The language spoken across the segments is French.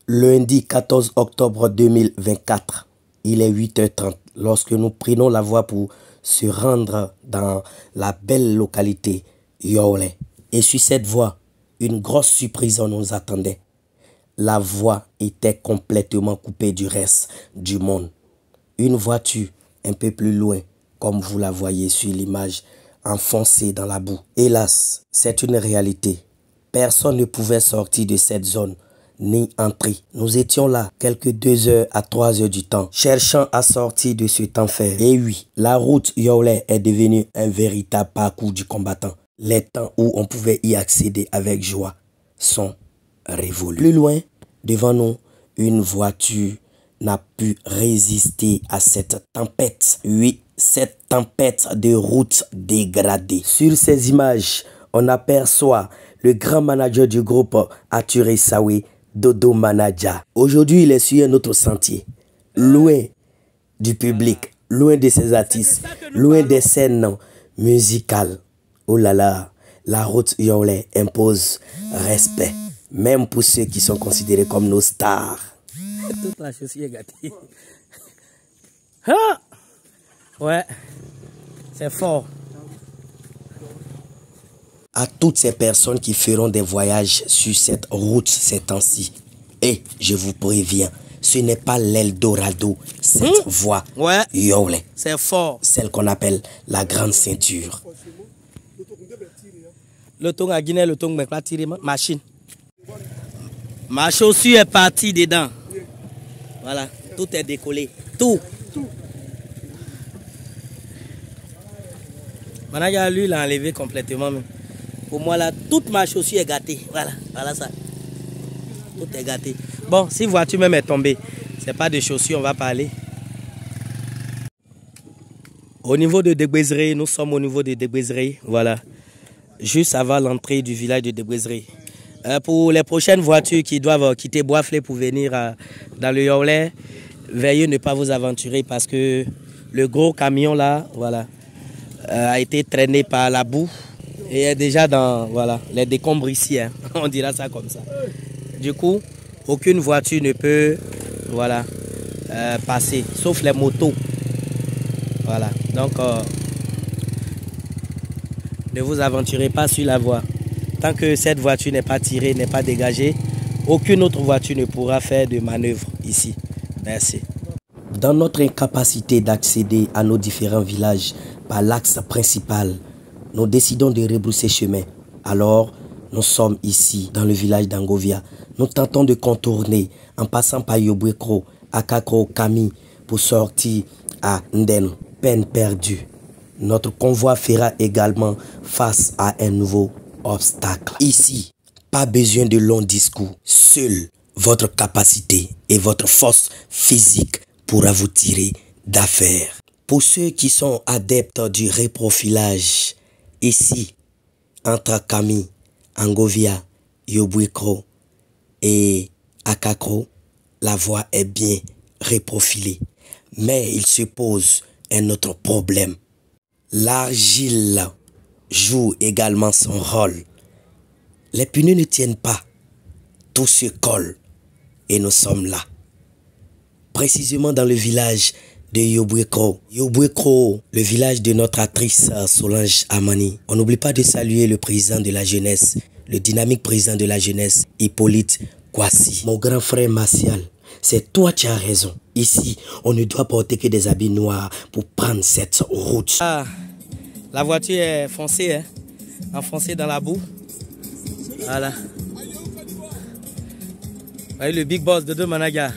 Lundi 14 octobre 2024, il est 8h30 lorsque nous prenons la voie pour se rendre dans la belle localité Yaoulé. Et sur cette voie, une grosse surprise nous attendait. La voie était complètement coupée du reste du monde. Une voiture un peu plus loin, comme vous la voyez sur l'image, enfoncée dans la boue. Hélas, c'est une réalité. Personne ne pouvait sortir de cette zone ni entrer. Nous étions là quelques 2 heures à 3 heures du temps, cherchant à sortir de cet enfer. Et oui, la route Yaoulé est devenue un véritable parcours du combattant. Les temps où on pouvait y accéder avec joie sont révolus. Plus loin, devant nous, une voiture n'a pu résister à cette tempête. Oui, cette tempête de route dégradée. Sur ces images, on aperçoit le grand manager du groupe Ature Sawe, Dodo Manaja. Aujourd'hui, il est sur un autre sentier, loin du public, loin de ses artistes, loin des scènes musicales. Oh là là, la route Yaoulé impose respect, même pour ceux qui sont considérés comme nos stars. Toute la chaussure est gâtée. Ah! Ouais, c'est fort. À toutes ces personnes qui feront des voyages sur cette route ces temps-ci, et je vous préviens, ce n'est pas l'Eldorado, cette voie Yaoulé. C'est fort. Celle qu'on appelle la grande ceinture. Le ton à Guinée, le ton m'a pas tiré machine. Ma chaussure est partie dedans. Voilà, tout est décollé. Tout. Manager, lui, l'a enlevé complètement. Même. Pour moi, là, toute ma chaussure est gâtée. Voilà ça. Tout est gâté. Bon, si voiture même est tombée, c'est pas de chaussures, on va parler. Au niveau de Débézeré, nous sommes au niveau de Débézeré. Voilà. Juste avant l'entrée du village de Débézeré. Pour les prochaines voitures qui doivent quitter Boisflé pour venir dans le Yaoulé, veuillez ne pas vous aventurer parce que le gros camion là, voilà, a été traîné par la boue et est déjà dans les décombres ici, hein. On dira ça comme ça. Du coup, aucune voiture ne peut passer, sauf les motos. Voilà, donc ne vous aventurez pas sur la voie. Tant que cette voiture n'est pas tirée, n'est pas dégagée, aucune autre voiture ne pourra faire de manœuvre ici. Merci. Dans notre incapacité d'accéder à nos différents villages par l'axe principal, nous décidons de rebrousser chemin. Alors, nous sommes ici, dans le village d'Angovia. Nous tentons de contourner en passant par Yobouékro, Akakro, Kami pour sortir à Ndeno. Peine perdue. Notre convoi fera également face à un nouveau obstacle. Ici, pas besoin de longs discours. Seule votre capacité et votre force physique pourra vous tirer d'affaire. Pour ceux qui sont adeptes du reprofilage, ici, entre Kami, Angovia, Yobouékro et Akakro, la voie est bien reprofilée. Mais il se pose un autre problème. L'argile joue également son rôle. Les pneus ne tiennent pas. Tout se colle. Et nous sommes là. Précisément dans le village de Yobouékro. Yobouékro, le village de notre actrice Solange Amani. On n'oublie pas de saluer le président de la jeunesse, le dynamique président de la jeunesse, Hippolyte Kwasi. Mon grand frère Martial, c'est toi qui as raison. Ici, on ne doit porter que des habits noirs pour prendre cette route. Ah, la voiture est foncée, hein, enfoncée dans la boue. Voilà. Voyez le big boss de Dodo Manaja.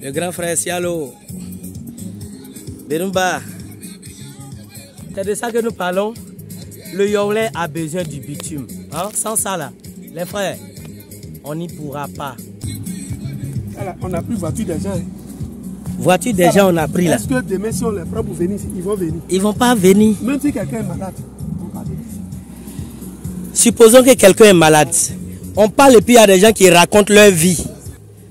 Le grand frère Sialo. Berumba. C'est de ça que nous parlons. Le Yaoulé a besoin du bitume. Hein? Sans ça là, les frères, on n'y pourra pas. Voilà, on a pris voiture déjà. Voiture déjà, on a pris là. Est-ce que demain, si on les prend pour venir, ils vont venir? Ils vont pas venir. Même si quelqu'un est malade, on va venir. Supposons que quelqu'un est malade. On parle et puis il y a des gens qui racontent leur vie.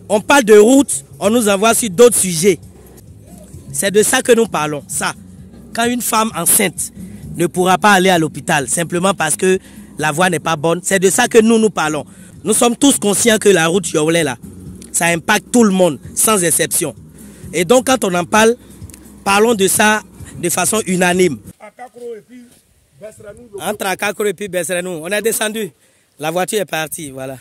On parle de route, on nous envoie sur d'autres sujets. C'est de ça que nous parlons. Ça, quand une femme enceinte ne pourra pas aller à l'hôpital simplement parce que la voie n'est pas bonne. C'est de ça que nous parlons. Nous sommes tous conscients que la route Yaoulé là, ça impacte tout le monde, sans exception. Et donc quand on en parle, parlons de ça de façon unanime. Entre Akakro et puis Besrenou, on est descendu. La voiture est partie, voilà.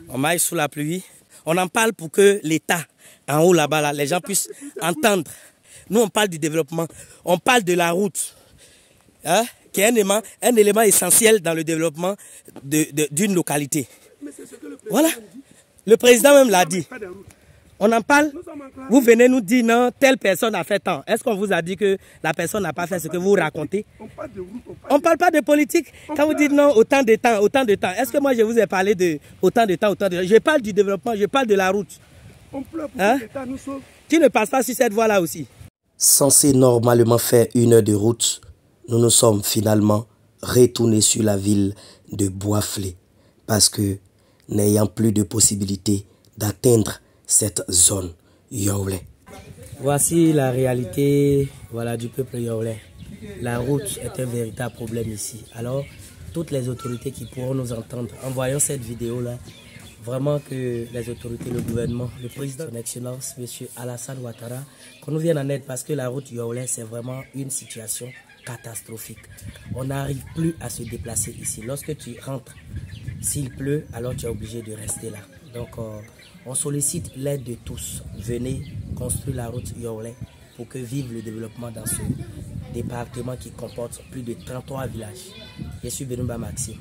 On marche sous la pluie. On en parle pour que l'État, en haut là-bas, là, les gens puissent entendre. Nous, on parle du développement. On parle de la route, hein, qui est un élément essentiel dans le développement d'une localité. Voilà. Le président même l'a dit. On en parle. Vous venez nous dire non, telle personne a fait tant. Est-ce qu'on vous a dit que la personne n'a pas fait ce que vous racontez? On ne parle pas de politique. Quand vous dites non, autant de temps, autant de temps. Est-ce que moi je vous ai parlé de autant de temps, autant de temps? Je parle du développement, je parle de la route. On pleure pour Hein? que l'État nous sauve. Tu ne passes pas sur cette voie-là aussi. Censé normalement faire 1 heure de route, nous nous sommes finalement retournés sur la ville de Boisflé parce que, n'ayant plus de possibilité d'atteindre cette zone Yaoulé. Voici la réalité, voilà, du peuple Yaoulé. La route est un véritable problème ici. Alors, toutes les autorités qui pourront nous entendre en voyant cette vidéo-là, vraiment que les autorités, le gouvernement, le président de son excellence, M. Alassane Ouattara, qu'on nous vienne en aide parce que la route Yaoulé, c'est vraiment une situation catastrophique. On n'arrive plus à se déplacer ici. Lorsque tu rentres, s'il pleut, alors tu es obligé de rester là. Donc, on sollicite l'aide de tous. Venez construire la route Yaoulé pour que vive le développement dans ce département qui comporte plus de 33 villages. Je suis Benouba Maxime.